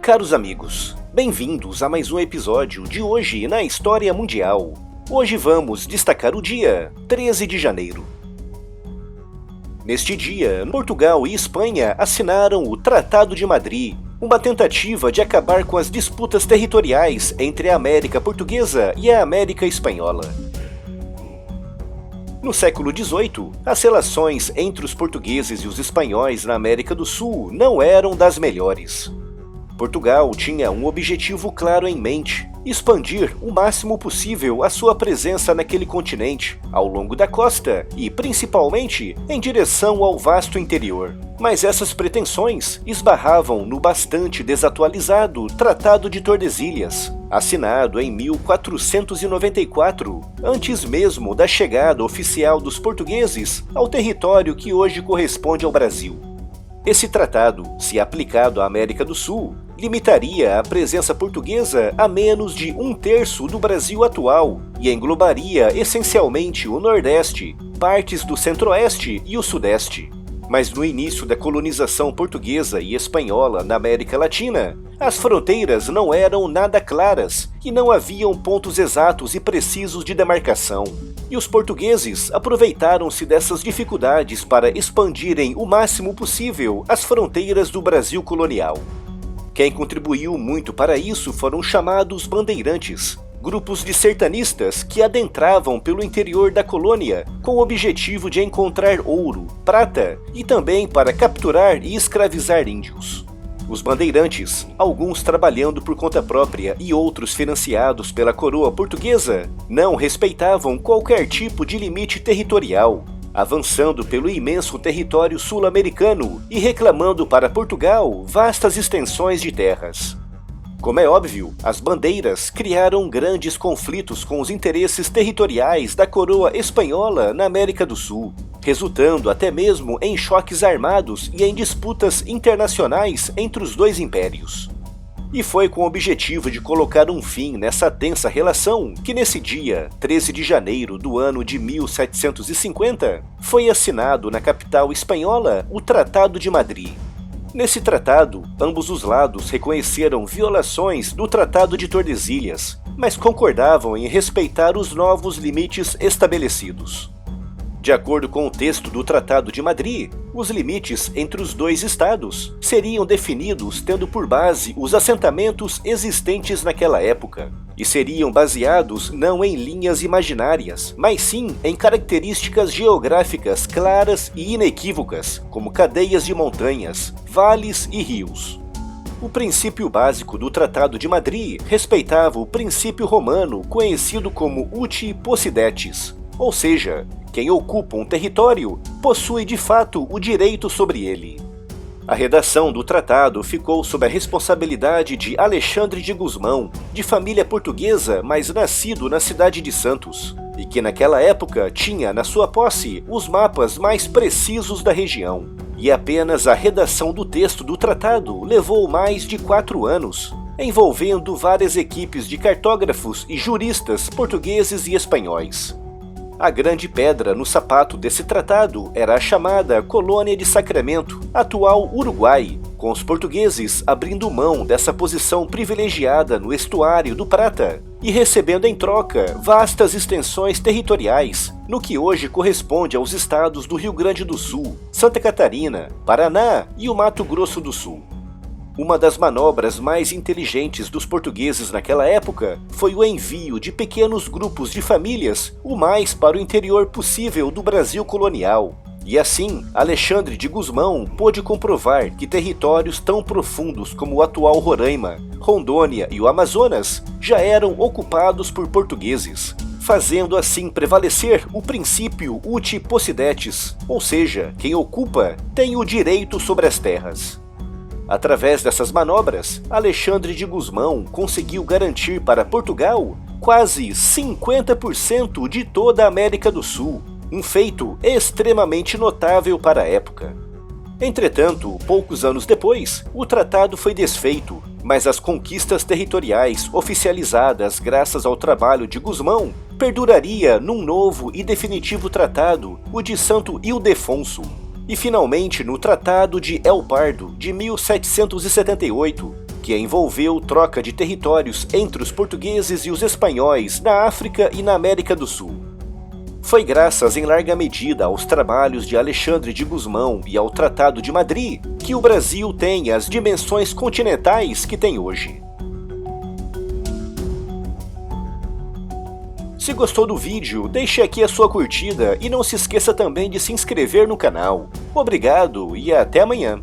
Caros amigos, bem-vindos a mais um episódio de Hoje na História Mundial. Hoje vamos destacar o dia 13 de janeiro. Neste dia, Portugal e Espanha assinaram o Tratado de Madrid, uma tentativa de acabar com as disputas territoriais entre a América Portuguesa e a América Espanhola. No século XVIII, as relações entre os portugueses e os espanhóis na América do Sul não eram das melhores. Portugal tinha um objetivo claro em mente: expandir o máximo possível a sua presença naquele continente, ao longo da costa e, principalmente, em direção ao vasto interior. Mas essas pretensões esbarravam no bastante desatualizado Tratado de Tordesilhas, assinado em 1494, antes mesmo da chegada oficial dos portugueses ao território que hoje corresponde ao Brasil. Esse tratado, se aplicado à América do Sul, limitaria a presença portuguesa a menos de 1/3 do Brasil atual e englobaria essencialmente o Nordeste, partes do Centro-Oeste e o Sudeste. Mas no início da colonização portuguesa e espanhola na América Latina, as fronteiras não eram nada claras e não haviam pontos exatos e precisos de demarcação. E os portugueses aproveitaram-se dessas dificuldades para expandirem o máximo possível as fronteiras do Brasil colonial. Quem contribuiu muito para isso foram chamados bandeirantes, grupos de sertanistas que adentravam pelo interior da colônia com o objetivo de encontrar ouro, prata e também para capturar e escravizar índios. Os bandeirantes, alguns trabalhando por conta própria e outros financiados pela coroa portuguesa, não respeitavam qualquer tipo de limite territorial, avançando pelo imenso território sul-americano e reclamando para Portugal vastas extensões de terras. Como é óbvio, as bandeiras criaram grandes conflitos com os interesses territoriais da coroa espanhola na América do Sul, resultando até mesmo em choques armados e em disputas internacionais entre os dois impérios. E foi com o objetivo de colocar um fim nessa tensa relação que nesse dia, 13 de janeiro do ano de 1750, foi assinado na capital espanhola o Tratado de Madrid. Nesse tratado, ambos os lados reconheceram violações do Tratado de Tordesilhas, mas concordavam em respeitar os novos limites estabelecidos. De acordo com o texto do Tratado de Madrid, os limites entre os dois estados seriam definidos tendo por base os assentamentos existentes naquela época, e seriam baseados não em linhas imaginárias, mas sim em características geográficas claras e inequívocas, como cadeias de montanhas, vales e rios. O princípio básico do Tratado de Madrid respeitava o princípio romano conhecido como uti possidetis, ou seja, quem ocupa um território possui de fato o direito sobre ele. A redação do tratado ficou sob a responsabilidade de Alexandre de Gusmão, de família portuguesa, mas nascido na cidade de Santos, e que naquela época tinha na sua posse os mapas mais precisos da região. E apenas a redação do texto do tratado levou mais de 4 anos, envolvendo várias equipes de cartógrafos e juristas portugueses e espanhóis. A grande pedra no sapato desse tratado era a chamada Colônia de Sacramento, atual Uruguai, com os portugueses abrindo mão dessa posição privilegiada no estuário do Prata e recebendo em troca vastas extensões territoriais, no que hoje corresponde aos estados do Rio Grande do Sul, Santa Catarina, Paraná e o Mato Grosso do Sul. Uma das manobras mais inteligentes dos portugueses naquela época foi o envio de pequenos grupos de famílias o mais para o interior possível do Brasil colonial. E assim, Alexandre de Gusmão pôde comprovar que territórios tão profundos como o atual Roraima, Rondônia e o Amazonas já eram ocupados por portugueses, fazendo assim prevalecer o princípio uti possidetis, ou seja, quem ocupa tem o direito sobre as terras. Através dessas manobras, Alexandre de Gusmão conseguiu garantir para Portugal quase 50% de toda a América do Sul, um feito extremamente notável para a época. Entretanto, poucos anos depois, o tratado foi desfeito, mas as conquistas territoriais oficializadas graças ao trabalho de Gusmão perduraria num novo e definitivo tratado, o de Santo Ildefonso. E finalmente no Tratado de El Pardo, de 1778, que envolveu troca de territórios entre os portugueses e os espanhóis na África e na América do Sul. Foi graças em larga medida aos trabalhos de Alexandre de Gusmão e ao Tratado de Madrid que o Brasil tem as dimensões continentais que tem hoje. Se gostou do vídeo, deixe aqui a sua curtida e não se esqueça também de se inscrever no canal. Obrigado e até amanhã!